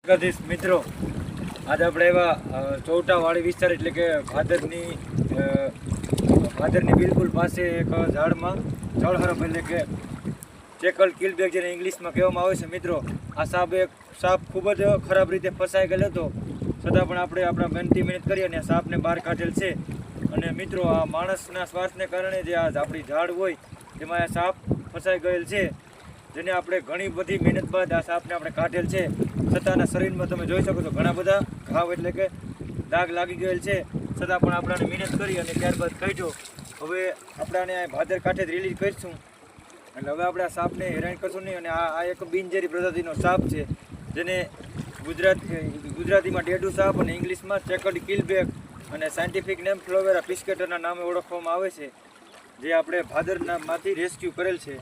જગદીશ મિત્રો, આજે આપણે એવા ચોટાવાળી વિસ્તાર એટલે કે ભાદરની બિલકુલ પાસે એક ઝાડમાં જળહરફ એટલે કે ચેકલ કિલબેગ જેને ઇંગ્લિશમાં કહેવામાં આવે છે. મિત્રો, આ સાપ ખૂબ જ ખરાબ રીતે ફસાઈ ગયેલો હતો, છતાં પણ આપણે આપણા મહેનત કરી અને સાપને બહાર કાઢેલ છે. અને મિત્રો, આ માણસના શ્વાસને કારણે જે આ આપણી ઝાડ હોય તેમાં આ સાપ ફસાઈ ગયેલ છે, જેને આપણે ઘણી બધી મહેનત બાદ આ સાપને આપણે કાઢેલ છે. છતાંના શરીરમાં તમે જોઈ શકો છો ઘણા બધા ઘાવ એટલે કે દાગ લાગી ગયેલ છે, છતાં પણ આપણે મહેનત કરી અને ત્યારબાદ કાઢ્યો. હવે આપણે ભાદર કાંઠે જ રિલીઝ કરીશું, એટલે હવે આપણે આ સાપને હેરાન કરશું નહીં. અને આ એક બિનઝેરી પ્રજાતિનો સાપ છે, જેને ગુજરાતીમાં ડેડુ સાપ અને ઇંગ્લિશમાં ચેકર્ડ કિલબેગ અને સાયન્ટિફિક નેમ ફ્લોવેરા પિસ્કેટરના નામે ઓળખવામાં આવે છે, જે આપણે ભાદરમાંથી રેસ્ક્યુ કરેલ છે.